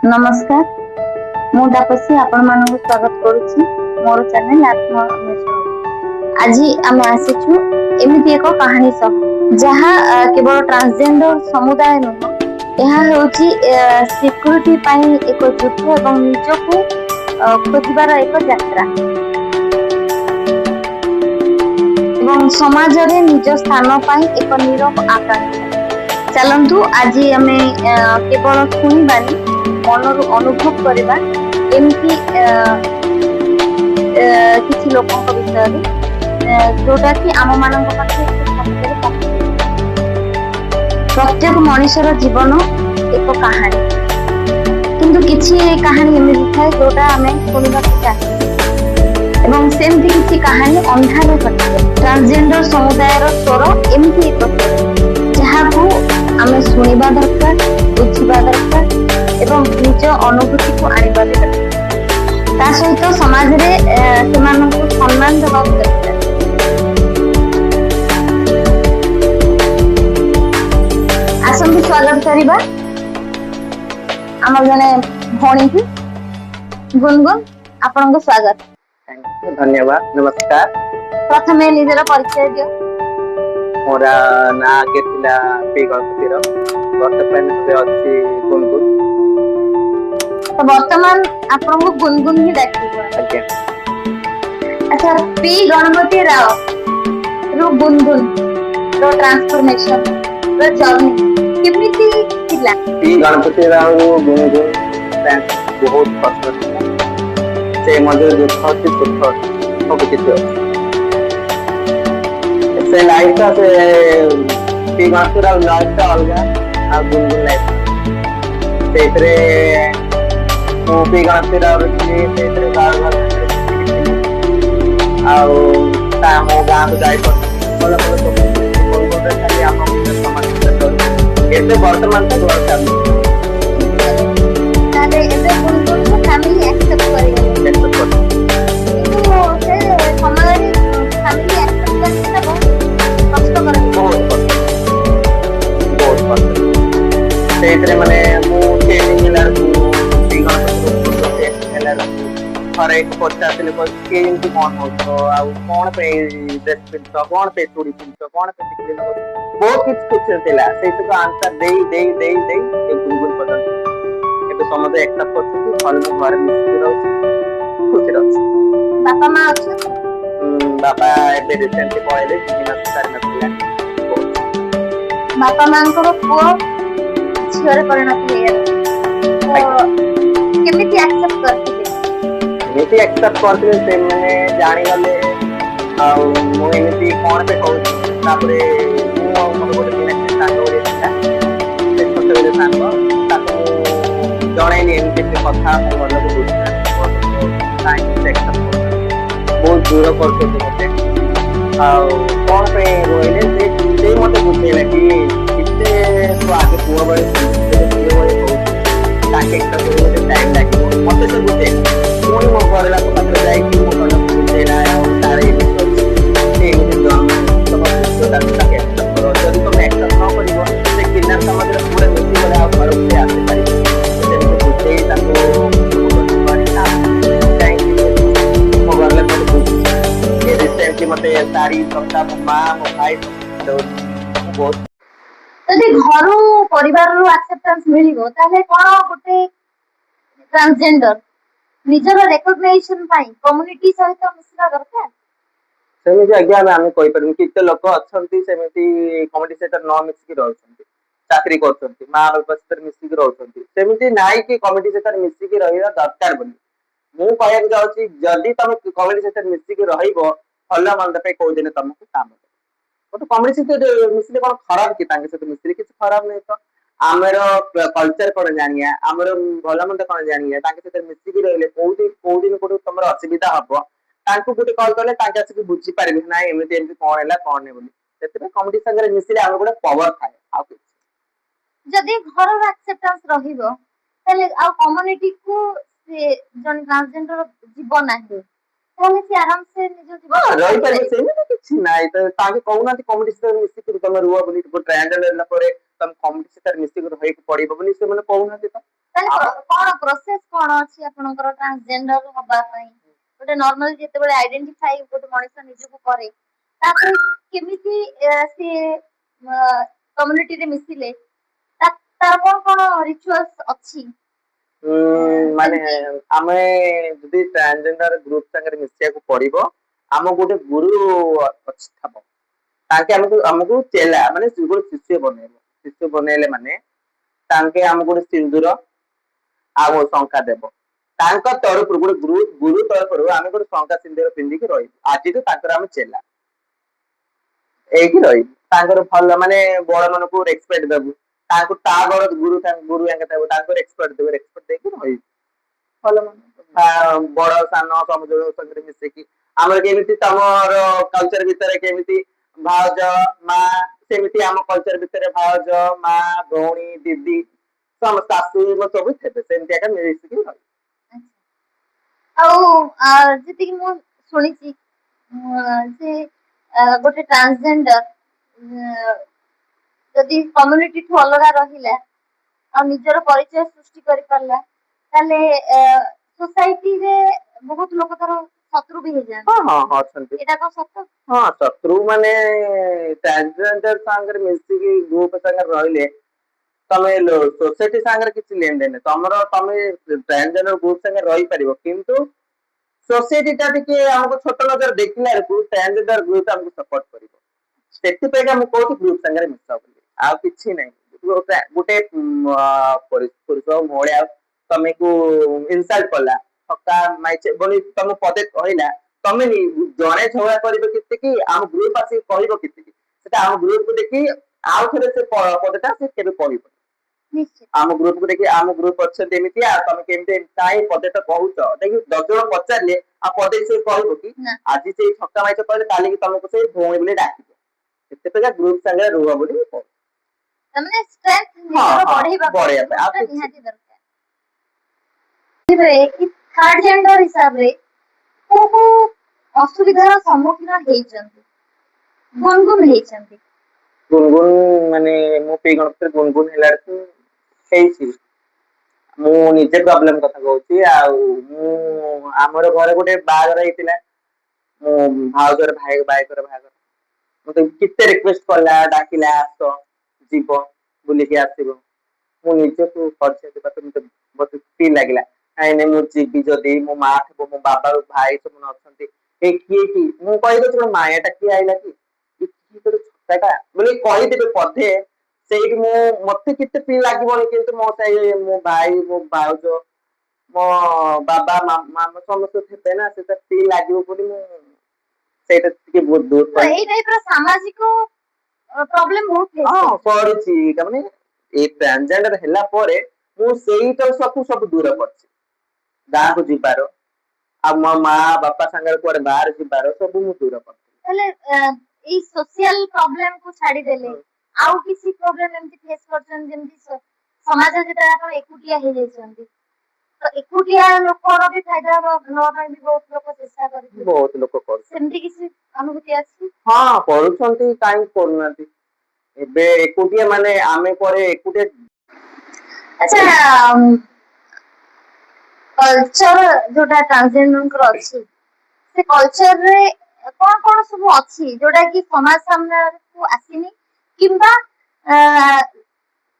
नमस्कार मु तापसी आपण मानक स्वागत करुच्ची मोर चैनल आत्म अन्वेषण। आज आम आसीचु एमती एक कहानी सह जहाँ केवल ट्रांसजेंडर समुदाय नुह यह सिक्यूरिटी एक युद्ध एवं निजको खोजार एक यात्रा एवं समाज रे निज स्थान पाई एक नीरव आकांक्षा। चलंतु आज आमे केवल सुनिबानी मनरु अनुभव करबा एमती किछि लोकक विषय जोटा कि आम मानक पाखे प्रत्येक मनुष्यर जीवन एक कहानी किंतु किछि कहानी एमती थाए जोटा आमे सुनिबा चाहे एवं सेमती किछि कहानी अंधार घटे ट्रांसजेंडर समुदायर स्वर एमती एक जहाकू आमे सुनिबा दरकार बुझिबा दरकार एवं निज अनुभूति को आनिबा दरकार ता सहित समाज रे सेमानकु सम्मान देबा दरकार। आसंतु स्वागत करिबा हमर जने भणी की गुनगुन आपनको स्वागत। धन्यवाद। नमस्कार। प्रथमे निजर परिचय दियो। मोरा ना के थिला पी गणपतिर वर्तमान में अछि गुनगुन। तो वर्तमान आपनको गुनगुन ही डाकिबो। आज्ञा। अच्छा पी गणपति राव रु गुनगुन रो ट्रांसफॉर्मेशन रो जर्नी केमिति थिला? पी गणपति राव गुनगुन बहुत कष्ट थिला। से मजे दुख अछि सुख सब किछ अछि। से लाइफ का से पी गणपति राव लाइफ का अलगा आ गुनगुन लाइफ सेतरे मु पी गणपति राव रखली सेतरे बार बार आउ ता मो गां को जाय पर बोल बोल खाली हम समाज एते वर्तमान तक वर्क चालू ताले एते गुनगुन को फैमिली एक्सेप्ट करियो किंतु से समाज फैमिली एक्सेप्ट करना बहुत कष्ट करन बहुत कष्ट सेतरे माने मु ट्रेनिंग मिलार पी गणपति मिलार हर एक पचास लोग के इनकी कौन हो तो आउ कौन पे ड्रेस पिनतो कौन पे चूड़ी पिनतो कौन पे टिकली बहुत कुछ थिला से तो आंसर दे एक गुनगुन पदन एबे समझ एक्सेप्ट करछु फल में घर मिस्त्री रहू खुशी रहू। बापा मां अछि? बापा एबे रिसेंटली पळेले 3 मास चार मास बापा मां को पुओ झियोरे परिणत हेया केमिति एक्सेप्ट करथिले? एमिति एक्सेप्ट करथिले से माने जानि गले आ मो एमिति कोन पे कहू तापरे मो मोर गोटे दिन सांग ओरे था से छोटे बेले सांग ताको जणैनी एमिति से कथा मोर लोग बुझना साइंस एक्सेप्ट बहुत दूर करते मते आ कोन पे रोइले से मते बुझेला कि किते तो आगे पूरा बड़े ताके एक टाइम लागिबो मते से बुझे कोन मो करला को पत्र जाय कि मो करला बुझेला आ तारे से जन्म सब तो ताके करो जदी तो एक्सेप्ट न करिवो से किन्नर समाज रे पूरा मिसी गले आ घर से आसे पारी से बुझे ताको पारी ना काई कि मो करला को बुझे ये रिसेंटली मते सारी सबटा मां मो भाई तो बहुत यदि घरु परिवार रु एक्सेप्टेंस मिलिबो ताले कोन गोटे ट्रांसजेंडर निजर रिकॉग्निशन पाई कम्युनिटी सहित मिसला दरकार सेमिति आज्ञा आमे कहि परबे किते लोक अछंती सेमिति कम्युनिटी सेटर न मिसिक रहउछंती चाकरी करछंती मां बाप सेटर मिसिक रहउछंती सेमिति नाइ कि कम्युनिटी सेटर मिसिक रहिबा दरकार बोली मु कहय जाउची जदी तमे कम्युनिटी सेटर मिसिक रहिबो हल्ला मंद पे कोइ दिन तमको काम तो कम्युनिटी सेटर मिसिले कोन खराब कि तांके सेटर मिसिले किछ खराब नै तो आमर कल्चर कोन जानिया आमर भला मंद कोन जानिया तांके सेटर मिसिक रहिले कोइ दिन कोइ तमर असुविधा हबो तांको गुटे कॉल करले तांके आसी बुझी पारबे ना एमिति एमिति कोन हैला कोन नै बोली सेते कम्युनिटी संगे मिसिले आम गुटे पावर थाए आ जदी घर एक्सेप्टेंस रहिबो तले आ कम्युनिटी को से जन ट्रांसजेंडर जीवन नाही ताले से आराम से निज जीवन रही पारे सेमिति किछ नाइ तो तांके कहूना कम्युनिटी संगे मिसिक तमे रुआ बोली ट्रायंगल लेला परे ତମେ କମିଟି ସହିତ ମିଶିକି ରହିବାକୁ ପଡିବ ବୋଲି ସେମାନେ କହୁନାହାନ୍ତି ତ। ତାହେଲେ କଣ ପ୍ରୋସେସ କଣ ଅଛି ଆପଣଙ୍କର ଟ୍ରାନ୍ସଜେଣ୍ଡର ହବା ପାଇଁ? ଗୋଟେ ନର୍ମାଲ ଯେତେବେଳେ ଆଇଡେଣ୍ଟିଫାଇ ଗୋଟେ ମଣିଷ ନିଜକୁ କରେ ତାପରେ କେମିତି ସେ କମ୍ୟୁନିଟିରେ ମିଶିଲେ ତାର କଣ କଣ ରିଚୁଆଲ୍ସ ଅଛି? ମାନେ ଆମେ ଯଦି ଟ୍ରାନ୍ସଜେଣ୍ଡର ଗ୍ରୁପ ସାଙ୍ଗରେ ମିଶିବାକୁ ପଡିବ, ଆମକୁ ଗୋଟେ ଗୁରୁ ଅଛି ଥାବ, ତାଙ୍କେ ଆମକୁ ଚେଲା ମାନେ ଗୋଟେ ଶିଷ୍ୟ ବନେଇବ। ଶିଷ୍ୟ ବନେଇଲେ ମାନେ ତାଙ୍କେ ଆମକୁ ଗୋଟେ ସିନ୍ଦୁର ଆଉ ଶଙ୍ଖା ଦେବ। ତାଙ୍କ ତରଫରୁ ଗୋଟେ ଗୁରୁ ତରଫରୁ ଆମେ ଗୋଟେ ଶଙ୍ଖା ସିନ୍ଦୁର ପିନ୍ଧିକି ରହିବୁ। ଆଜିଠୁ ତାଙ୍କର ଆମେ ଚେଲା ଏଇଠି ରହିବୁ। ତାଙ୍କର ଭଲ ମାନେ ବଡ ମାନଙ୍କୁ ରେସପେକ୍ଟ ଦେବୁ। ତାଙ୍କୁ ତା ବଡ ଗୁରୁ ତାଙ୍କୁ ରେସପେକ୍ଟ ଦେବୁ, ରେସପେକ୍ଟ ଦେଇକି ରହିବୁ। ଭଲ ବଡ ସାନ ସମସ୍ତଙ୍କ ସାଙ୍ଗରେ ମିଶିକି ଆମର କେମିତି ତମର କଲଚର ଭିତରେ କେମିତି ଭାଉଜ ମା, ସେମିତି ଆମ କଲଚର ଭିତରେ ଭାଉଜ ମା ଭଉଣୀ ଦିଦି ସମସ୍ତ ଶାଶୁ ସବୁ ଥିବେ, ସେମିତି ଏକା ମିଳିମିଶିକି ରହିବୁ। ଆଉ ଯେତିକି ମୁଁ ଶୁଣିଛି ଯେ ଗୋଟେ ଟ୍ରାନ୍ସଜେଣ୍ଡର ଯଦି କମ୍ୟୁନିଟି ଠୁ ଅଲଗା ରହିଲା ଆଉ ନିଜର ପରିଚୟ ସୃଷ୍ଟି କରିପାରିଲା, ତାହେଲେ ସୋସାଇଟିରେ ବହୁତ ଲୋକ ତାର ଶତ୍ରୁ ବି ହେଇଯାନ୍ତି। ହଁ ଅଛନ୍ତି। ଏଇଟା କଣ ସତ? ହଁ, ଶତ୍ରୁ ମାନେ ଟ୍ରାନ୍ସଜେଣ୍ଡର ସାଙ୍ଗରେ ମିଶିକି ଗ୍ରୁପ ସାଙ୍ଗରେ ରହିଲେ ତମେ ସୋସାଇଟି ସାଙ୍ଗରେ କିଛି ଲେନ ଦେନ ତମେ ଟ୍ରାନ୍ସଜେଣ୍ଡର ଗ୍ରୁପ ସାଙ୍ଗରେ ରହିପାରିବ, କିନ୍ତୁ ସୋସାଇଟି ଟା ଟିକେ ଆମକୁ ଛୋଟ ନଜର ଦେଖିଲା ବେଳକୁ ଟ୍ରାନ୍ସଜେଣ୍ଡର ଗ୍ରୁପ ଆମକୁ ସପୋର୍ଟ କରିବ। ସେଥିପାଇଁ ମୁଁ କହୁଛି ଗ୍ରୁପ ସାଙ୍ଗରେ ମିଶ ବୋଲି, ଆଉ କିଛି ନାହିଁ। ଗୋଟେ ପୁରୁଷ ମହିଳା ତମକୁ ଇନସଲ୍ଟ କଲା, ଥକା ବୋଲି ତମେ ପଦେ କହିଲା, ତମେ ଜଣେ ଝଗଡା କରିବ କେତିକି, ଆମ ଗ୍ରୁପ ଆସିକି କହିବ କେତିକି, ସେଟା ଆମ ଗ୍ରୁପକୁ ଦେଖି ଆଉ ଥରେ ସେ ପଦଟା ସେ କେବେ କହିବନି। ଆମ ଗ୍ରୁପକୁ ଦେଖି ଆମ ଗ୍ରୁପ ଅଛନ୍ତି ଏମିତି, ଆଉ ତମେ କେମିତି କାହିଁ ପଦେ ତ କହୁଛ, ଦେଖି 10 ଜଣ ପଚାରିଲେ ଆଉ ପଦେ ସେ କହିବ କି ଆଜି ସେଇ ଛକା ମାଇଛ କହିଲେ କାଲିକି ତମକୁ ସେଇ ଭଉଣୀ ବୋଲି ଡାକିବ। ସେଥିପାଇଁ ଗ୍ରୁପ ସାଙ୍ଗରେ ରୁହ ବୋଲି କହୁଛି। ତାମାନେ ଷ୍ଟ୍ରେଂଥ ନିଜର ବଢେଇବା ପାଇଁ ଆଉ ନିହାତି ଦରକାର। ଥାର୍ଡ ଜେଣ୍ଡର ହିସାବରେ କୋଉ କୋଉ ଅସୁବିଧାର ସମ୍ମୁଖୀନ ହେଇଛନ୍ତି, ଗୁନଗୁନ ହେଇଛନ୍ତି? ଗୁନଗୁନ ମାନେ ମୁଁ ଗୁନଗୁନ ହେଲା ହେଇଛି। ମୁଁ ନିଜେ ପ୍ରୋବ୍ଲେମ କଥା କହୁଛି। ଆଉ ଆମର ଘରେ ଗୋଟେ ବାହାଘର ହେଇଥିଲା, ମୁଁ ଭାଉଜର ଭାଇଙ୍କର ବାହାଘର। ମତେ କେତେ ରିକ୍ୱେଷ୍ଟ କଲା, ଡାକିଲା ଆସ ଯିବ ବୁଲିକି ଆସିବ। ମୁଁ ନିଜକୁ ମତେ ଫ୍ରି ଲାଗିଲା, ନାଇଁ ନାଇଁ ମୁଁ ଯିବି, ଯଦି ମୋ ମା ଥିବ, ମୋ ବାବା ଭାଇ ସବୁ ଅଛନ୍ତି, ଏ କିଏ କି ମୁଁ କହିଦେଉଛି ମୋ ମାୟା ଟା କିଏ ଆଇଲା କି ଛୋଟଟା ବୋଲି କହିଦେବେ ପଧେ, ସେଇଠି ମତେ କେତେ ଫ୍ରି ଲାଗିବନି, କିନ୍ତୁ ମୋ ମୋ ଭାଇ ମୋ ଭାଉଜ ମୋ ବାବା ମାମା ସମସ୍ତେ ଥିବେ ନା, ସେଟା ଫ୍ରି ଲାଗିବ ବୋଲି ମୁଁ ସେଇଟା ଟିକେ ବହୁତ ଦୂର ଏଇ ଟାଇପର ସାମାଜିକ ପ୍ରୋବ୍ଲେମ ବହୁତ ପଡୁଛି। ତାମାନେ ଏଇ ଟ୍ରାନ୍ସଜେଣ୍ଡର ହେଲା ପରେ ମୁଁ ସେଇଟା ସବୁ ଦୂର କରିଛି। ଗାଁକୁ ଯିବାର ଆଉ ମୋ ମା ବାପା ସାଙ୍ଗରେ କୁଆଡେ ବାହାର ଯିବାର ସବୁ ମୁଁ ଦୂର କରିଛି। ହେଲେ ଏଇ ସୋସିଆଲ ପ୍ରୋବ୍ଲେମ କୁ ଛାଡିଦେଲେ ଆଉ କିଛି ପ୍ରୋବ୍ଲେମ ଏମିତି ଫେସ୍ କରୁଛନ୍ତି, ଯେମିତି ସମାଜରେ ଯେତେବେଳେ ଆପଣ ଏକୁଟିଆ ହେଇଯାଇଛନ୍ତି, ତ ଏକୁଟିଆ ଲୋକର ବି ଫାଇଦା ନବା ପାଇଁ ବି ବହୁତ ଲୋକ ଚେଷ୍ଟା କରିବେ, ବହୁତ ଲୋକ କରୁଛନ୍ତି। ସେମିତି କିଛି ଅନୁଭୂତି ଅଛି? ହଁ କରୁଛନ୍ତି, କାହିଁକି କରୁନାହାନ୍ତି। ଏବେ ଏକୁଟିଆ ମାନେ ଆମେ ପରେ ଏକୁଟିଆ। ଆଚ୍ଛା, କଲଚର ଯୋଉଟା ଟ୍ରାନ୍ସଜେଣ୍ଡରଙ୍କର ଅଛି, ସେ କଲଚରରେ କଣ କଣ ସବୁ ଅଛି ଯୋଉଟା କି ସମାଜ ସାମ୍ନାକୁ ଆସିନି, କିମ୍ବା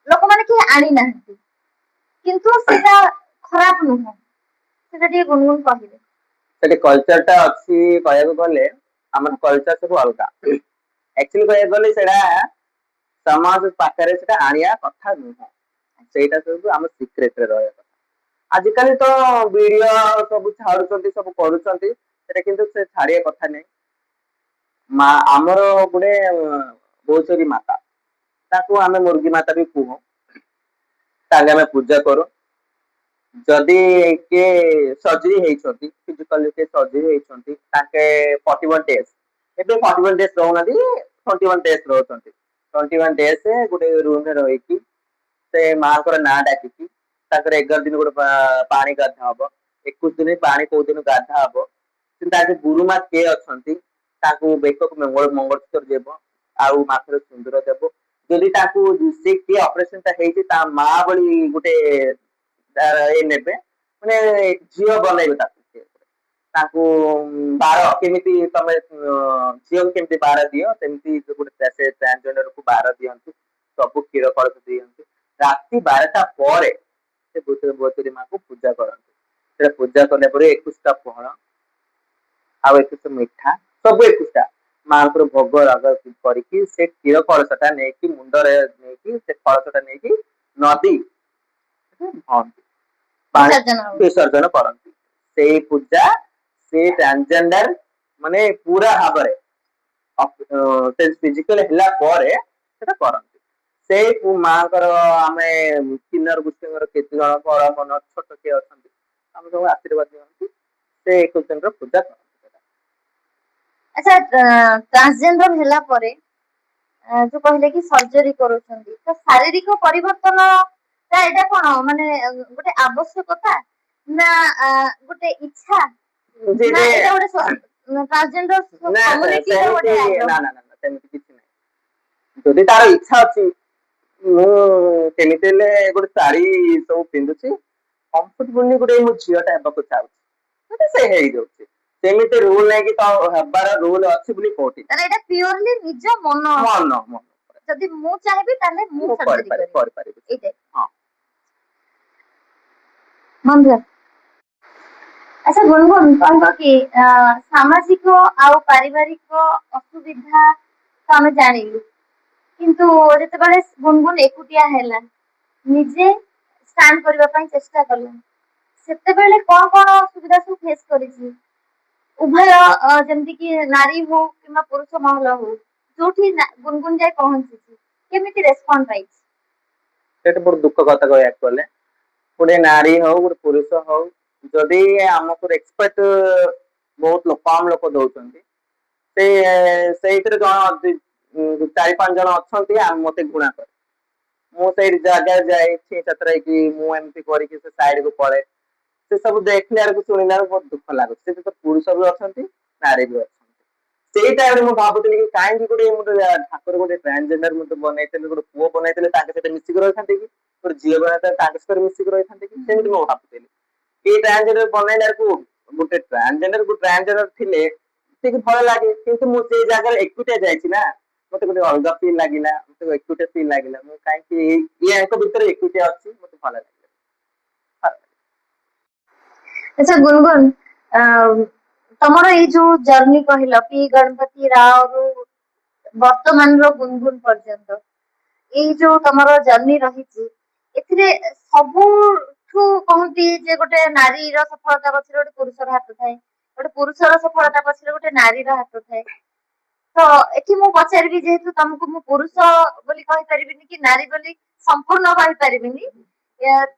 ଲୋକମାନେ କେହି ଆଣିନାହାନ୍ତି, କିନ୍ତୁ ସେଟା ଖରାପ ନୁହଁ, ସେଟା ଟିକେ ଗୁଣଗୁଣ କହିବେ? ସେଠି କଲଚର ଟା ଅଛି, କହିବାକୁ ଗଲେ ଆମର କଲଚର ସବୁ ଅଲଗା। ଆକ୍ଚୁଆଲି କହିବାକୁ ଗଲେ ସେଇଟା ସମାଜ ପାଖରେ ସେଟା ଆଣିବା କଥା ନୁହଁ, ସେଇଟା ସବୁ ଆମ ସିକ୍ରେଟରେ ରହିବା କଥା। ଆଜିକାଲି ତ ଭିଡିଓ ସବୁ ଛାଡୁଛନ୍ତି, ସବୁ କରୁଛନ୍ତି, ସେଟା କିନ୍ତୁ ସେ ଛାଡିବା କଥା ନାହିଁ। ଆମର ଗୋଟେ ବହୁଚୋରୀ ମାତା, ତାକୁ ଆମେ ମୁର୍ଗୀ ମାତା ବି କୁହ, ତାହେଲେ ଆମେ ପୂଜା କରୁ। ଯଦି କିଏ ସର୍ଜରୀ ହେଇଛନ୍ତି, ଫିଜିକାଲି କିଏ ସର୍ଜରୀ ହେଇଛନ୍ତି, ତାଙ୍କେ 41 days, ଏବେ 41 days ରହୁନାହାନ୍ତି, 21 days ରହୁଛନ୍ତି। 21 days ଗୋଟେ ରୁମରେ ରହିକି ସେ ମାଙ୍କର ନାଁ ଡାକିକି ତାଙ୍କର 11 ଦିନ ଗୋଟେ ପାଣି ଗାଧା ହବ, 21 ଦିନ ପାଣି କୋଉ ଦିନ ଗାଧା ହବ, ତାଙ୍କ ଗୁରୁମା କିଏ ଅଛନ୍ତି ତାଙ୍କୁ ବେକକୁ ମଙ୍ଗଳସୂତ୍ର ଦେବ, ଆଉ ମାଥରେ ସିନ୍ଦୁର ଦେବ, ଯଦି ତାକୁ ସେ କିଏ ଅପରେସନ ଟା ହେଇଛି ତା ମା ଭଳି ଗୋଟେ ଏ ନେବେ ମାନେ ଝିଅ ବନେଇବେ ତାକୁ ବାର କେମିତି ତମେ ଝିଅକୁ କେମିତି ବାର ଦିଅ ସେମିତି ଗୋଟେ ସେ ଟ୍ରାନ୍ସଜେଣ୍ଡର କୁ ବାର ଦିଅନ୍ତି ସବୁ କ୍ଷୀର କଳସ ଦିଅନ୍ତି ରାତି 12ଟା ପରେ ସେ ଭୁତୁରି ମାକୁ ପୂଜା କରନ୍ତି ସେଟା ପୂଜା କଲା ପରେ 21ଟା ଫଳ ଆଉ 21 ମିଠା ସବୁ 21ଟା ମାଙ୍କର ଭୋଗ ରାଗ କରିକି ସେ କ୍ଷୀର କଳସ ଟା ନେଇକି ମୁଣ୍ଡରେ ନେଇକି ସେ କଳସ ଟା ନେଇକି ନଦୀ ଭଅନ୍ତି ପାଣି ବିସର୍ଜନ ହବ। ବିସର୍ଜନ କରନ୍ତି ସେଇ ପୂଜା ସେ ଟ୍ରାନ୍ସଜେଣ୍ଡର ମାନେ ପୁରା ଭାବରେ ସେ ଫିଜିକାଲ ହେଲା ପରେ ସେଟା କରନ୍ତି ସେଇ ମାଙ୍କର ଆମେ କିନ୍ନର ଗୁପ୍ତଙ୍କର କେତେ ଜଣ ବଡ ମନ ଛୋଟ କିଏ ଅଛନ୍ତି ଆମେ ସବୁ ଆଶୀର୍ବାଦ ଦିଅନ୍ତି ସେ 21 ଦିନର ପୂଜା କରନ୍ତି ଆଚ୍ଛା ଟ୍ରାନ୍ସଜେଣ୍ଡର ହେଲା ପରେ ଯୋଉ କହିଲେ କି ସର୍ଜରୀ କରୁଛନ୍ତି ତ ଶାରୀରିକ ପରିବର୍ତ୍ତନ ଟା ଏଇଟା କଣ ମାନେ ଗୋଟେ ଆବଶ୍ୟକତା ନା ଗୋଟେ ଇଚ୍ଛା ନା ଯେ ଏଇଟା ଗୋଟେ ଟ୍ରାନ୍ସଜେଣ୍ଡର ନା କମ୍ୟୁନିଟିର ସେମିତି ଗୋଟେ ଆଗ୍ରହ? ନା ସେମିତି କିଛି ନାହିଁ ଯଦି ତାର ଇଚ୍ଛା ଅଛି ମୁଁ କେମିତି ହେଲେ ଗୋଟେ ଶାଢୀ ସବୁ ପିନ୍ଧୁଛି କମ୍ଫର୍ଟେବଲି ଗୋଟେ ମୋ ଝିଅ ଟା ହେବାକୁ ଚାହୁଁଛି ସେ ହେଇଯାଉଛି ସେମିତି ରୁଲ ନାଇକି ତ ହେବାର ରୁଲ ଅଛି ବୋଲି କୋଉଠି ତାହେଲେ ଏଇଟା ପିଓରଲି ନିଜ ମନ ମନ ଯଦି ମୁଁ ଚାହିଁବି ତାହେଲେ ମୁଁ ସର୍ଜରୀ କରିବି ଏଇଟା ହଁ ବନ୍ଧୁ ଆଚ୍ଛା ଗୁଣଗୁଣ କହିବ କି ସାମାଜିକ ଆଉ ପାରିବାରିକ ଅସୁବିଧା ତ ଆମେ ଜାଣିଲୁ କିନ୍ତୁ ଯେତେବେଳେ ଗୁଣଗୁଣ ଏକୁଟିଆ ହେଲା ନିଜେ ଷ୍ଟାଣ୍ଡ କରିବା ପାଇଁ ଚେଷ୍ଟା କଲା ସେତେବେଳେ କଣ କଣ ଅସୁବିଧା ସବୁ ଫେସ୍ କରିଛି ଉଭୟ ଯେମିତି କି ନାରୀ ହଉ କିମ୍ବା ପୁରୁଷ ମହଲ ହଉ ଯୋଉଠି ଗୁଣଗୁଣ ଯାଇ ପହଞ୍ଚିଛି କେମିତି ରେସ୍ପନ୍ସ ପାଇଛି ସେଇଟା ବହୁତ ଦୁଃଖ କଥା କହିବାକୁ ଗଲେ ଗୋଟେ ନାରୀ ହଉ ଗୋଟେ ପୁରୁଷ ହଉ ଯଦି ଆମକୁ ରେସପେକ୍ଟ ବହୁତ କମ ଲୋକ ଦଉଛନ୍ତି ସେ ସେଇଥିରେ ଜଣ 4-5 ଜଣ ଅଛନ୍ତି ଆଉ ମତେ ଘୃଣା କରେ ମୁଁ ସେଇ ଜାଗାରେ ଯାଇ ଛି ଛାତ୍ର ହେଇକି ମୁଁ ଏମିତି କରିକି ସେ ସାଇଡ କୁ ପଳେ ସେ ସବୁ ଦେଖିଲା ବେଳକୁ ଶୁଣିଲା ବେଳକୁ ବହୁତ ଦୁଃଖ ଲାଗୁଛି ସେ ପୁରୁଷ ବି ଅଛନ୍ତି ନାରୀ ବି ଅଛନ୍ତି ସେଇ ଟାଇମରେ ମୁଁ ଭାବୁଥିଲି କି କାହିଁକି ଗୋଟେ ଠାକୁର ଗୋଟେ ଟ୍ରାନ୍ସଜେଣ୍ଡର ମତେ ବନେଇଥିଲେ ଗୋଟେ ପୁଅ ବନେଇଥିଲେ ତାଙ୍କ ସହିତ ମିଶିକି ରହିଥାନ୍ତି କି ଗୋଟେ ଝିଅ ବନେଇଥିଲେ ତାଙ୍କ ସହିତ ମିଶିକି ରହିଥାନ୍ତି କି ସେମିତି ମୁଁ ଭାବୁଥିଲି ଏଇ ଟ୍ରାନ୍ସଜେଣ୍ଡର ବନେଇଲା ବେଳକୁ ଗୋଟେ ଟ୍ରାନ୍ସଜେଣ୍ଡର ଥିଲେ ଟିକେ ଭଲ ଲାଗେ କିନ୍ତୁ ମୁଁ ସେଇ ଜାଗାରେ ଏକୁଟିଆ ଯାଇଛି ନା ମତେ ଗୋଟେ ଅଲଗା ଫିଲ୍ ଲାଗିଲା ମତେ ଏକୁଟିଆ ଫିଲ୍ ଲାଗିଲା ମୁଁ କାହିଁକି ୟାଙ୍କ ଭିତରେ ଏକୁଟିଆ ଅଛି ମତେ ଭଲ ଲାଗିଲା ଆଚ୍ଛା ଗୁଣଗୁଣ ତମର ଏଇ ଯୋଉ ଜର୍ଣ୍ଣି କହିଲ ପି ଗଣପତି ରାଓରୁ ବର୍ତ୍ତମାନର ଗୁଣଗୁଣ ପର୍ଯ୍ୟନ୍ତ ଏଇ ଯୋଉ ତମର ଜର୍ଣ୍ଣି ରହିଛି ଏଥିରେ ସବୁଠୁ କହନ୍ତି ଯେ ଗୋଟେ ନାରୀର ସଫଳତା ପଛରେ ଗୋଟେ ପୁରୁଷର ହାତ ଥାଏ ଗୋଟେ ପୁରୁଷର ସଫଳତା ପଛରେ ଗୋଟେ ନାରୀର ହାତ ଥାଏ ତ ଏଠି ମୁଁ ପଚାରିବି ଯେହେତୁ ତମକୁ ମୁଁ ପୁରୁଷ ବୋଲି କହିପାରିବିନି କି ନାରୀ ବୋଲି ସମ୍ପୂର୍ଣ୍ଣ କହିପାରିବିନି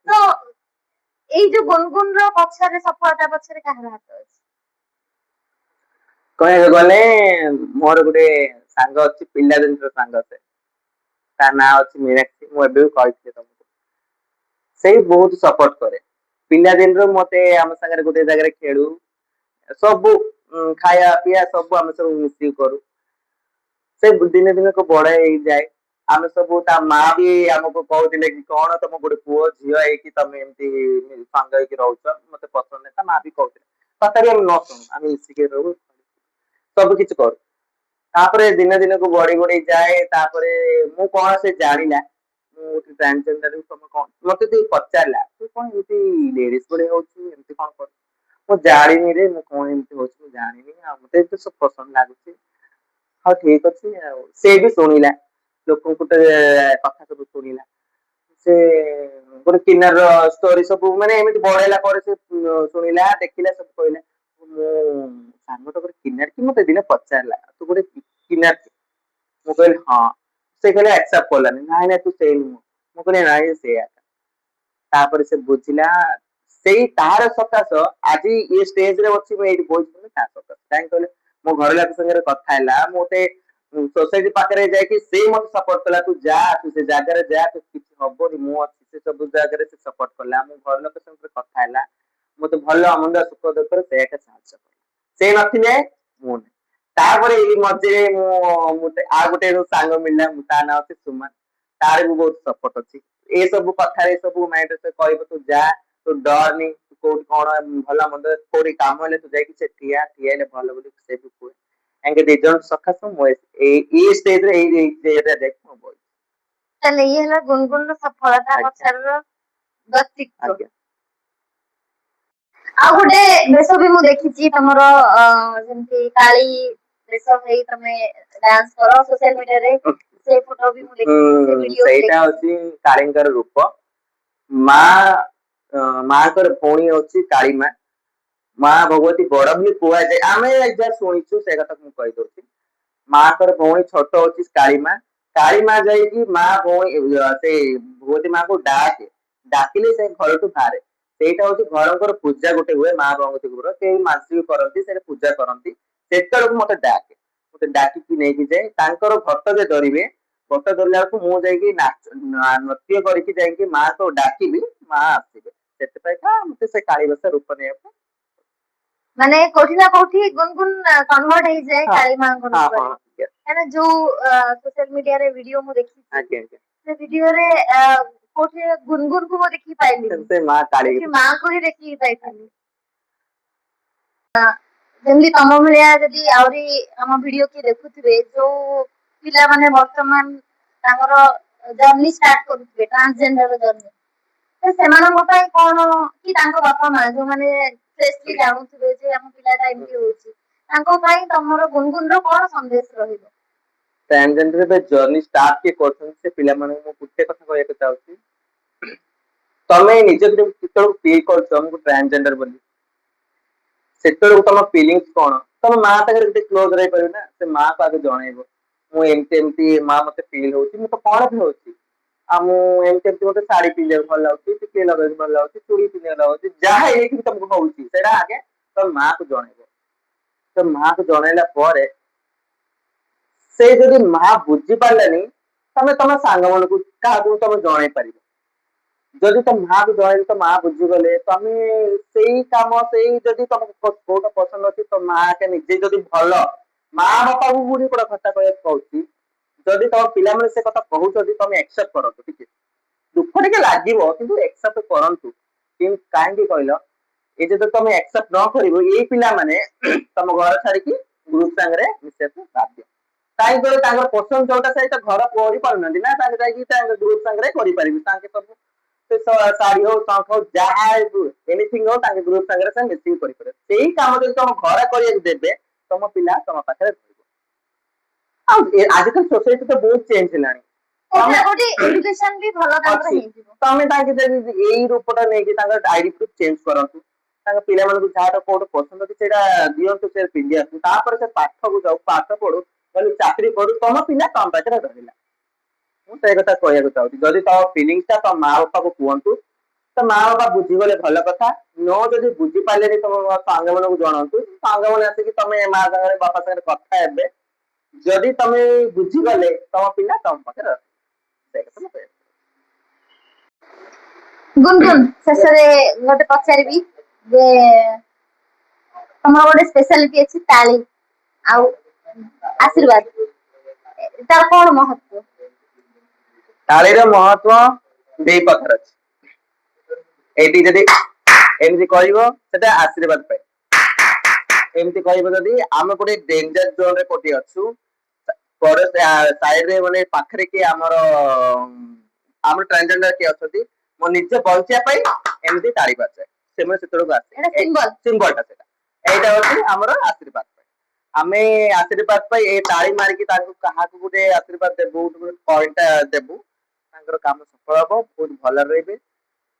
ତ ଏଇ ଯୋଉ ଗୁଣଗୁଣର ପଛରେ ସଫଳତା ପଛରେ କାହାର ହାତ ଅଛି କହିବାକୁ ଗଲେ ମୋର ଗୋଟେ ସାଙ୍ଗ ଅଛି ପିଲାଦିନର ସାଙ୍ଗ ସେ ତା ନାଁ ଅଛି ମୀନାକ୍ଷୀ ମୁଁ ଏବେ ବି କହିଥିଲି ତମକୁ ସେଇ ବହୁତ ସପୋର୍ଟ କରେ ପିଲାଦିନରୁ ମତେ ଆମ ସାଙ୍ଗରେ ଗୋଟେ ଜାଗାରେ ଖେଳୁ ସବୁ ଖାଇବା ପିଇବା ସବୁ ଆମେ ସବୁ ମିଶିକି କରୁ ସେ ଦିନେ ଦିନକୁ ବଡ ହେଇଯାଏ ଆମେ ସବୁ ତା ମା ବି ଆମକୁ କହୁଥିଲେ କି କଣ ତମ ଗୋଟେ ପୁଅ ଝିଅ ହେଇକି ତମେ ଏମିତି ସାଙ୍ଗ ହେଇକି ରହୁଛ ମତେ ପସନ୍ଦ ନାହିଁ ତା ମା ବି କହୁଥିଲେ ତଥାପି ଆମେ ନ ଶୁଣୁ ଆମେ ମିଶିକି ରହୁ ସବୁ କିଛି କରୁ ତାପରେ ଦିନ ଦିନକୁ ବଢି ବଢି ଯାଏ ତାପରେ ମୁଁ କଣ ସେ ଜାଣିଲା ମୁଁ ଟ୍ରାନ୍ସଜେଣ୍ଡର ତମେ କଣ ମତେ ଟିକେ ପଚାରିଲା ତୁ କଣ ଏମିତି ଲେଡିଜ ଭଳିଆ ହଉଛୁ ଏମିତି କଣ କରୁଛୁ ମୁଁ ଜାଣିନି ରେ ମୁଁ କଣ ଏମିତି ହଉଛି ମୁଁ ଜାଣିନି ଆଉ ମତେ ଏତେ ସବୁ ପସନ୍ଦ ଲାଗୁଛି ହଉ ଠିକ ଅଛି ଆଉ ସେ ବି ଶୁଣିଲା ଲୋକଙ୍କୁ ତ କଥା ସବୁ ଶୁଣିଲା ସେ ଗୋଟେ କିନ୍ନର ଷ୍ଟୋରି ସବୁ ମାନେ ଏମିତି ବଢେଇଲା ପରେ ସେ ଶୁଣିଲା ଦେଖିଲା ସବୁ କହିଲା ମୁଁ ସାଙ୍ଗ ଟା ଗୋଟେ କିନ୍ନର କି ମତେ ଦିନେ ପଚାରିଲା ତୁ ଗୋଟେ କିନ୍ନର କି ମୁଁ କହିଲି ହଁ ସେ କହିଲା ଆକ୍ସେପ୍ଟ କଲାନି ନାଇଁ ନାଇଁ ତୁ ସେଇ ନୁହଁ ମୁଁ କହିଲି ନାଇଁ ସେଇଆ ତାପରେ ସେ ବୁଝିଲା ସେଇ ତାର ସକାଶ ଆଜି ଏ ଷ୍ଟେଜରେ ଅଛି ମୁଁ ଏଇଠି ବଇଛି ତା ସକାଶ କାହିଁକି କହିଲେ ମୋ ଘର ଲୋକ ସାଙ୍ଗରେ କଥା ହେଲା ମୁଁ ଗୋଟେ ସୋସାଇଟି ପାଖରେ ଯାଇକି ସେଇ ମତେ ସପୋର୍ଟ କଲା ତୁ ଯା ତୁ ସେ ଜାଗାରେ ଯା ତୁ କିଛି ହବନି ମୁଁ ଅଛି ସେ ସବୁ ଜାଗାରେ ସେ ସପୋର୍ଟ କଲା ମୋ ଘର ଲୋକ ସାଙ୍ଗରେ କଥା ହେଲା ମତେ ଭଲ ମନ୍ଦ ସୁଖ ଦୁଃଖରେ ସେ ଏକା ସାହାଯ୍ୟ କଲା ସେ ନଥିଲେ ମୁଁ ନାହିଁ ତାପରେ ଏଇ ମଝିରେ ଆଉ ଗୋଟେ ସାଙ୍ଗ ମିଳିଲା ତା ନାଁ ଅଛି ସୁମନ, ତାର ବି ବହୁତ ସପୋର୍ଟ ଅଛି ଏ ସବୁ କଥାରେ, ଏ ସବୁ ମାଇଣ୍ଡରେ କହିବ ତୁ ଯା, ତୁ ଡରନି, ତୁ କୋଉଠି କଣ ଭଲ ମନ୍ଦ କୋଉଠି କାମ ହେଲେ ତୁ ଯାଇକି ସେ ଠିଆ ହେଲେ ଭଲ ବୋଲି ସେ ବି କୁହେ। ଏମିତି ଦି ଜଣ ସକାଶୁ ମୁଁ ଏଇ ଷ୍ଟେଜରେ ଏଇ ଦେଖ ମୁଁ ବଇଛି। ତାହେଲେ ଇଏ ହେଲା ଗୁନଗୁନର ସଫଳତା ଆଜ୍ଞା। ପଛର ବ୍ୟକ୍ତିତ୍ୱ। ଆଜ୍ଞା। ଆଉ ଗୋଟେ ବେଶ ବି ମୁଁ ଦେଖିଛି ତମର ଯେମିତି କାଳି ବେଶ ହେଇ ତମେ ଡ୍ୟାନ୍ସ କର ସୋସିଆଲ ମିଡିଆରେ, ସେ ଫଟୋ ବି ମୁଁ ଦେଖିଛି, ସେ ଭିଡିଓ ବି ସେଇଟା ଦେଖିଛି। ହଉଛି କାଳୀଙ୍କର ରୂପ। ମା ମାଙ୍କର ଭଉଣୀ ହଉଛି କାଳୀ ମା ଭଗବତୀ ବଡ ବୋଲି କୁହାଯାଏ, ଆମେ ଯାହା ଶୁଣିଛୁ ସେ କଥା ମୁଁ କହିଦଉଛି। ମାଙ୍କର ଭଉଣୀ ଛୋଟ ହଉଛି କାଳୀ ମା ଯାଇକି ମା ଭଉଣୀ ସେ ଭଗବତୀ ମାଙ୍କୁ ଡାକିଲେ ସେ ଘରଠୁ ବାହାରେ। ସେଇଟା ହଉଛି ଘରଙ୍କର ପୂଜା ଗୋଟେ ହୁଏ ମା ଭଗବତୀଙ୍କର, କେହି ମାନସିକ କରନ୍ତି ସେଟା ପୂଜା କରନ୍ତି, ସେତେବେଳକୁ ମତେ ଡାକିକି ନେଇକି ଯାଏ ତାଙ୍କର ଘଟ ଯେ ଧରିବେ, ଘଟ ଧରିଲା ବେଳକୁ ମୁଁ ଯାଇକି ନୃତ୍ୟ କରିକି ଯାଇକି ମାଙ୍କୁ ଡାକିବି, ମା ଆସିବେ, ସେଥିପାଇଁକା ମତେ ସେ କାଳୀ ରୂପ ନେବାକୁ ମାନେ କୋଉଠି ନା କୋଉଠି ଗୁନଗୁନ କନଭର୍ଟ ହେଇଯାଏ କାଳୀ ମାଙ୍କ ରୂପରେ। ଆଜ୍ଞା କାହିଁକିନା ଯୋଉ ସୋସିଆଲ ମିଡିଆରେ ଭିଡିଓ ମୁଁ ଦେଖିଛି, ଆଜ୍ଞା ସେ ଭିଡିଓରେ କୋଉଠି ଗୁନଗୁନକୁ ମୁଁ ଦେଖିକି ପାଇଲିନି, ସେ ମା କାଳୀ ସେଠି ମାଙ୍କୁ ହିଁ ଦେଖିକି ପାଇଥିଲି। ଯେମିତି ତମ ଭଳିଆ ଯଦି ଆହୁରି ଆମ ଭିଡିଓ କିଏ ଦେଖୁଥିବେ, ଯୋଉ ପିଲାମାନେ ବର୍ତ୍ତମାନ ତାଙ୍କର ଜର୍ଣ୍ଣି ଷ୍ଟାର୍ଟ କରୁଥିବେ ଟ୍ରାନ୍ସଜେଣ୍ଡର ଜର୍ଣ୍ଣି, ତ ସେମାନଙ୍କ ପାଇଁ କଣ କି ତାଙ୍କ ବାପା ମା ଯୋଉମାନେ ଫ୍ରେଶଲି ଜାଣୁଥିବେ ଯେ ଆମ ପିଲାଟା ଏମିତି ହଉଛି, ତାଙ୍କ ପାଇଁ ତମର ଗୁନଗୁନର କଣ ସନ୍ଦେଶ ରହିବ? ଟ୍ରାନ୍ସଜେଣ୍ଡର ଜର୍ଣ୍ଣି ଷ୍ଟାର୍ଟ କିଏ କରୁଛନ୍ତି ସେ ପିଲାମାନଙ୍କୁ ମୁଁ ଗୋଟେ କଥା କହିବାକୁ ଚାହୁଁଛି, ତମେ ନିଜ ଯେତେବେଳକୁ ଫିଲ୍ କରୁଛ ମୁଁ ଟ୍ରାନ୍ସଜେଣ୍ଡର ବୋଲି, ସେତେବେଳକୁ ତମ ଫିଲିଙ୍ଗସ କଣ ତମ ମା ପାଖରେ ଟିକେ କ୍ଲୋଜ ରହିପାରିବ ନା, ସେ ମାକୁ ଆଗେ ଜଣେଇବ ମୁଁ ଏମିତି ମା ମତେ ଫିଲ୍ ହଉଛି, ମୁଁ ତ କଣ ବି ହଉଛି ଆଉ ମୁଁ ଏମିତି ଗୋଟେ ଶାଢୀ ପିନ୍ଧିବାକୁ ଭଲ ଲାଗୁଛି, ଟିକିଲି ଲଗେଇବାକୁ ଭଲ ଲାଗୁଛି, ଚୁଡ଼ି ପିନ୍ଧିବାକୁ ଭଲ ଲାଗୁଛି, ଯାହା ହେଇକି ତମକୁ ହଉଛି ସେଇଟା ଆଗେ ତମ ମାକୁ ଜଣେଇବ। ତ ମାକୁ ଜଣେଇଲା ପରେ ସେ ଯଦି ମା ବୁଝି ପାରିଲାନି, ତମେ ତମ ସାଙ୍ଗ ମାନଙ୍କୁ କାହାକୁ ତମେ ଜଣେଇ ପାରିବ। ଯଦି ତମ ମାକୁ ଜଣେଇଲେ ତ ମା ବୁଝିଗଲେ, ତମେ ସେଇ କାମ ସେଇ ଯଦି ତମକୁ କୋଉଟା ପସନ୍ଦ ଅଛି ତ ମା କେ ନିଜେ ଯଦି ଭଲ, ମା ବାପାଙ୍କୁ ଗୋଟେ କଥା କହିବାକୁ କହୁଛି, ଯଦି ତମ ପିଲାମାନେ ସେ କଥା କହୁଛନ୍ତି ତମେ ଆକ୍ସେପ୍ଟ କରନ୍ତୁ, ଟିକେ ଦୁଃଖ ଟିକେ ଲାଗିବ କିନ୍ତୁ ଆକ୍ସେପ୍ଟ କରନ୍ତୁ, କିନ୍ତୁ କାହିଁକି କହିଲ ଏ ଯଦି ତମେ ଆକ୍ସେପ୍ଟ ନ କରିବ, ଏଇ ପିଲାମାନେ ତମ ଘର ଛାଡିକି ଗ୍ରୁପ ସାଙ୍ଗରେ ମିଶିବାକୁ ବାଧ୍ୟ। କାହିଁକି କହିଲ ତାଙ୍କର ପସନ୍ଦ ଯୋଉଟା ସେଇଟା ଘର କରିପାରୁନାହାନ୍ତି ନା, ତାଙ୍କେ ଯାଇକି ଗ୍ରୁପ ସାଙ୍ଗରେ କରିପାରିବେ, ତାଙ୍କେ ସବୁ ଶାଢୀ ହଉ ସଙ୍ଖ ହଉ ଯାହା ଏନିଥିଙ୍ଗ ହଉ ତାଙ୍କ ଗ୍ରୁପ ସାଙ୍ଗରେ ସେ ମିଶିକି କରିପାରିବେ, ସେଇ କାମ ଯଦି ତମ ଘରେ କରିବାକୁ ଦେବେ ତମ ପିଲା ତମ ପାଖରେ ରହିବ। ଆଉ ଆଜିକାଲି ସୋସାଇଟି ତ ବହୁତ ଚେଞ୍ଜ ହେଲାଣି, ଏଡୁକେସନ ବି ଭଲ ତାଙ୍କର ଅଛି ହେଇଯିବ। ତମେ ତାଙ୍କେ ଯଦି ଏଇ ରୂପଟା ନେଇକି ତାଙ୍କର ଆଇଡି ପ୍ରୁଫ ଚେଞ୍ଜ କରନ୍ତୁ, ତାଙ୍କ ପିଲାମାନଙ୍କୁ ଯାହାର କୋଉଠି ପସନ୍ଦ ଅଛି ସେଇଟା ଦିଅନ୍ତୁ ସେ ପିନ୍ଧିବାକୁ, ତାପରେ ସେ ପାଠକୁ ଯାଉ ପାଠ ପଢୁ ଚାକିରି କରୁ, ତମ ପିଲା ତମ ପାଖରେ ରହିଲା। ମୁଁ ସେଇ କଥା କହିବାକୁ ଚାହୁଁଛି, ଯଦି ତମ ଫିଲିଙ୍ଗସ ଟା ତମ ମା ବାପାକୁ କୁହନ୍ତୁ, ତ ମା ବାପା ବୁଝିଗଲେ ଭଲ କଥା, ନ ଯଦି ବୁଝି ପାରିଲେନି ତମ ସାଙ୍ଗ ମାନଙ୍କୁ ଜଣାନ୍ତୁ, ସାଙ୍ଗ ମାନେ ଆସିକି ତମେ ମା ସାଙ୍ଗରେ ବାପା ସାଙ୍ଗରେ କଥା ହେବେ, ଯଦି ତମେ ବୁଝିଗଲେ ତମ ପିଲା ତମ ପାଖରେ ରହିବ, ସେଇ କଥା ମୁଁ କହିବି। ଗୁନଗୁନ ଶେଷରେ ଗୋଟେ ପଚାରିବି ଯେ ତମର ଗୋଟେ ସ୍ପେଶାଲିଟି ଅଛି ତାଳି ଆଉ ଆଶୀର୍ବାଦ, ତାର କଣ ମହତ୍ଵ? ତାଳିର ମହତ୍ଵ ଦି ପ୍ରକାର ଅଛି, ଏଇଠି ଯଦି ଏମିତି କହିବ ସେଟା ଆଶୀର୍ବାଦ ପାଇଁ, ଏମିତି କହିବ ଯଦି ଆମେ ଗୋଟେ ଡେଞ୍ଜର ଜୋନରେ କୋଉଠି ଅଛୁ, ସାଇଡରେ ମାନେ ପାଖରେ କି ଆମର ଟ୍ରାନ୍ସଜେଣ୍ଡର କିଏ ଅଛନ୍ତି, ମୋ ନିଜ ବଞ୍ଚିବା ପାଇଁ ଏମିତି ତାଳି ବାଜେ, ସେମାନେ ସେତେବେଳକୁ ଆସେ ସିମ୍ବଲଟା ସେଟା, ଏଇଟା ହଉଛି ଆମର ଆଶୀର୍ବାଦ ପାଇଁ। ଆମେ ଆଶୀର୍ବାଦ ପାଇଁ ଏ ତାଳି ମାରିକି ତାଙ୍କୁ କାହାକୁ ଗୋଟେ ଆଶୀର୍ବାଦ ଦେବୁ, କଏନଟା ଦେବୁ, ତାଙ୍କର କାମ ସଫଳ ହବ, ବହୁତ ଭଲରେ ରହିବେ,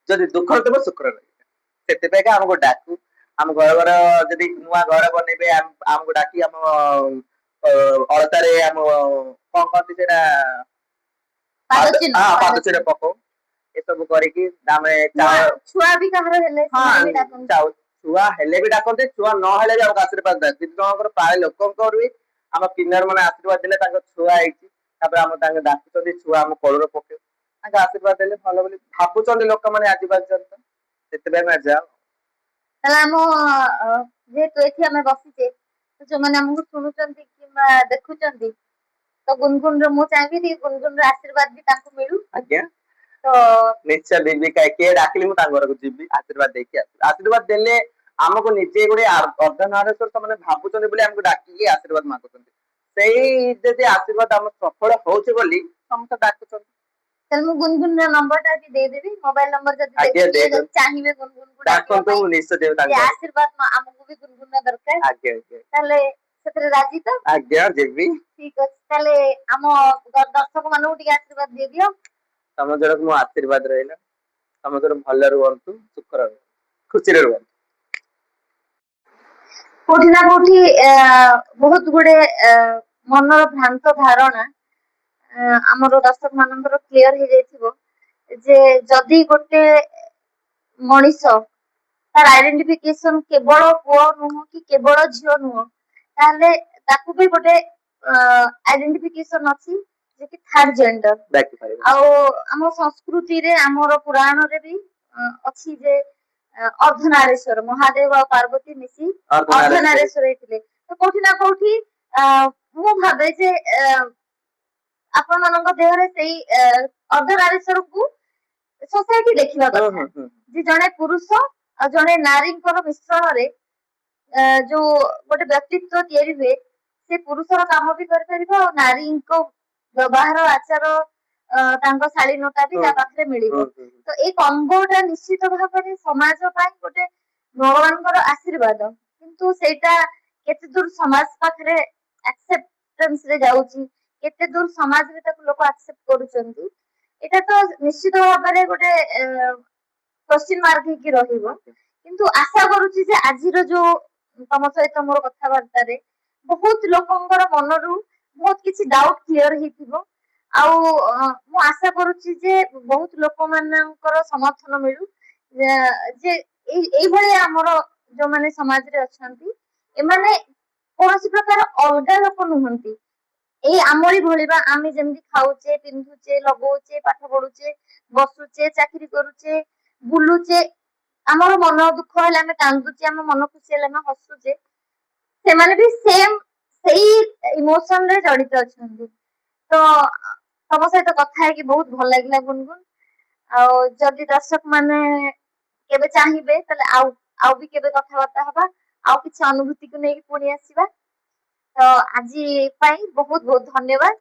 ଯଦି ଦୁଃଖରେ ଥିବ ସୁଖରେ ରହିବେ, ସେଥିପାଇଁକା ଆମକୁ ଡାକୁ, ଆମ ଘର ଯଦି ନୂଆ ଘର ବନେଇବେ ଆମକୁ ଡାକି ଆମ ଅଳତାରେ ଆମ କଣ କହନ୍ତି ସେଇଟା ପାଦଚିହ୍ନ ପକଉ, ଏସବୁ କରିକି ଆମେ ଛୁଆ ବି କାହାର ହେଲେ ସେମାନେ ବି ଡାକନ୍ତି। ଛୁଆ ହେଲେ ବି ଡାକନ୍ତି, ଛୁଆ ନହେଲେ ବି ଆମକୁ ଆଶୀର୍ବାଦ ଦିଅନ୍ତି, ଜଣଙ୍କର ପ୍ରାୟ ଲୋକଙ୍କର ବି ଆମ କିନ୍ନର ମାନେ ଆଶୀର୍ବାଦ ଦେଲେ ତାଙ୍କ ଛୁଆ ହେଇଛି, ତାପରେ ଆମ ତାଙ୍କ ଡାକୁଛନ୍ତି ଛୁଆ ଆମ କୋଳରେ ପକେଇବୁ, ତାଙ୍କ ଆଶୀର୍ବାଦ ଦେଲେ ଭଲ ବୋଲି ଭାବୁଛନ୍ତି ଲୋକମାନେ ଆଜି ପର୍ଯ୍ୟନ୍ତ, ସେଥିପାଇଁ ଆମେ ଯାଉ। ତାହେଲେ ଆମ ଯେହେତୁ ଏଠି ଆମେ ବସିଛେ ଯୋଉମାନେ ଆମକୁ ଶୁଣୁଛନ୍ତି କିମ୍ବା ଦେଖୁଛନ୍ତି ତ ଗୁନଗୁନର ମୁଁ ଚାହିଁବି ଟିକେ ଗୁନଗୁନର ଆଶୀର୍ବାଦ ବି ତାଙ୍କୁ ମିଳୁ। ଆଜ୍ଞା ତ ନିଶ୍ଚୟ ଦେବି, କିଏ ଡାକିଲି ମୁଁ ତାଙ୍କ ଘରକୁ ଯିବି ଆଶୀର୍ବାଦ ଦେଇକି ଆସିବି। ଆଶୀର୍ବାଦ ଦେଲେ ଆମକୁ ନିଜେ ଗୋଟେ ଅର୍ଦ୍ଧନାରେଶ୍ୱର ସେମାନେ ଭାବୁଛନ୍ତି ବୋଲି ଆମକୁ ଡାକିକି ଆଶୀର୍ବାଦ ମାଗୁଛନ୍ତି। ସେଇ ଯଦି ଆଶୀର୍ବାଦ ଆମର ସଫଳ ହଉଛି ବୋଲି ସମସ୍ତେ ଡାକୁଛନ୍ତି। ତାହେଲେ ମୁଁ ଗୁନଗୁନର ନମ୍ବରଟା ଆଜି ଦେଇଦେବି, ମୋବାଇଲ ନମ୍ବର ଯଦି ଆଜ୍ଞା ଦେଖିବେ ଯଦି ଚାହିଁବେ ଗୁନଗୁନକୁ ଡାକିବା ଡାକନ୍ତୁ, ପାଇଁ ମୁଁ ନିଶ୍ଚୟ ଦେବି ସେ ତାଙ୍କ ଘରକୁ। ଆଶୀର୍ବାଦ ଆମକୁ ବି ଗୁନଗୁନର ଦରକାର। ଆଜ୍ଞା ଆଜ୍ଞା ତାହେଲେ ସେଥିରେ ରାଜି ତ? ଆଜ୍ଞା ଯିବି। ଠିକ ଅଛି, ତାହେଲେ ଆମ ଦର୍ଶକ ମାନଙ୍କୁ ଟିକେ ଆଶୀର୍ବାଦ ଦେଇଦିଅ। ତମ ଯୋଗୁଁ ମୋ ଆଶୀର୍ବାଦ ରହିଲା, ତମ ଯୋଗୁଁ ଭଲ ରୁହନ୍ତୁ, ସୁଖ ରୁହନ୍ତୁ, ଖୁସିରେ ରୁହନ୍ତୁ। କୋଉଠି ନା କୋଉଠି ବହୁତ ଗୁଡେ ମନର ଭ୍ରାନ୍ତ ଧାରଣା ଆମର ଦର୍ଶକ ମାନଙ୍କର କ୍ଲିୟର ହେଇଯାଇଥିବ ଯେ ଯଦି ଗୋଟେ ମଣିଷ ତାର ଆଇଡେଣ୍ଟିଫିକେସନ କେବଳ ପୁଅ ନୁହଁ କି କେବଳ ଝିଅ ନୁହଁ, ତାହେଲେ ତାକୁ ବି ଗୋଟେ ଆଇଡେଣ୍ଟିଫିକେସନ ଅଛି ଯେ କି ଥାର୍ଡ ଜେଣ୍ଡର। ଆଉ ଆମ ସଂସ୍କୃତିରେ ଆମର ପୁରାଣରେ ବି ଅଛି ଯେ ଅର୍ଦ୍ଧନାରେଶ୍ୱର, ମହାଦେବ ଆଉ ପାର୍ବତୀ ମିଶି ଅର୍ଦ୍ଧନାରେଶ୍ୱର ହେଇଥିଲେ। ତ କୋଉଠି ନା କୋଉଠି ମୁଁ ଭାବେ ଯେ ଆପଣ ମାନଙ୍କ ଦେହରେ ସେଇ ଅର୍ଦ୍ଧନାରେଶ୍ୱରକୁ ସୋସାଇଟି ଦେଖିବା କଥା ଯେ ଜଣେ ପୁରୁଷ ଆଉ ଜଣେ ନାରୀଙ୍କର ମିଶ୍ରଣରେ ଯୋଉ ଗୋଟେ ବ୍ୟକ୍ତିତ୍ବ ତିଆରି ହୁଏ, ସେ ପୁରୁଷର କାମ ବି କରିପାରିବ ଆଉ ନାରୀଙ୍କ ବ୍ୟବହାର ଆଚାର ତାଙ୍କ ଶାଳୀନତା ବି ତା ପାଖରେ ମିଳିବ। ତ ଏଇ କମ୍ବୋଟା ନିଶ୍ଚିତ ଭାବରେ ସମାଜ ପାଇଁ ଗୋଟେ ଭଗବାନଙ୍କର ଆଶୀର୍ବାଦ, କିନ୍ତୁ ସେଇଟା କେତେ ଦୂର ସମାଜ ପାଖରେ ଆକ୍ସେପ୍ଟାନ୍ସ ରେ ଯାଉଛି, କେତେ ଦୂର ସମାଜରେ ତାକୁ ଲୋକ ଆକ୍ସେପ୍ଟ କରୁଛନ୍ତି, ଏଇଟା ତ ନିଶ୍ଚିତ ଭାବରେ ଗୋଟେ କ୍ୱେଶ୍ଚିନ୍ ମାର୍କ ହେଇକି ରହିବ। କିନ୍ତୁ ଆଶା କରୁଛି ଯେ ଆଜିର ଯୋଉ ତମ ସହିତ ମୋର କଥାବାର୍ତ୍ତାରେ ବହୁତ ଲୋକଙ୍କର ମନରୁ ବହୁତ କିଛି ଡାଉଟ କ୍ଲିୟର ହେଇଥିବ। ଆଉ ମୁଁ ଆଶା କରୁଛି ଯେ ବହୁତ ଲୋକମାନଙ୍କର ସମର୍ଥନ ମିଳୁ, ଯେ ଏଇଭଳିଆ ଆମର ଯୋଉମାନେ ସମାଜରେ ଅଛନ୍ତି ଏମାନେ କୌଣସି ପ୍ରକାର ଅଲଗା ଲୋକ ନୁହନ୍ତି। ଏଇ ଆମରି ଭଳିବା, ଆମେ ଯେମିତି ଖାଉଛେ, ପିନ୍ଧୁଛେ, ଲଗଉଛେ, ପାଠ ପଢୁଛେ, ବସୁଛେ, ଚାକିରି କରୁଛେ, ବୁଲୁଛେ, ଆମର ମନ ଦୁଃଖ ହେଲେ ଆମେ କାନ୍ଦୁଛେ, ଆମ ମନ ଖୁସି ହେଲେ ଆମେ ହସୁଛେ, ସେମାନେ ବି ସେଇ ଇମୋସନ ରେ ଜଡିତ ଅଛନ୍ତି। ତ ତମ ସହିତ କଥା ହେଇକି ବହୁତ ଭଲ ଲାଗିଲା ଗୁନଗୁନ। ଆଉ ଯଦି ଦର୍ଶକ ମାନେ କେବେ ଚାହିଁବେ ତାହେଲେ ଆଉ ବି କେବେ କଥାବାର୍ତ୍ତା ହବା, ଆଉ କିଛି ଅନୁଭୂତିକୁ ନେଇକି ପୁଣି ଆସିବା। ତ ଆଜି ପାଇଁ ବହୁତ ବହୁତ ଧନ୍ୟବାଦ,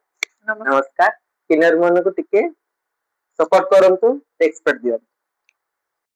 ନମସ୍କାର। କିନ୍ନର ମାନଙ୍କୁ ଟିକେ ସପୋର୍ଟ କରନ୍ତୁ, ଏକ୍ସପର୍ଟ ଦିଅନ୍ତୁ।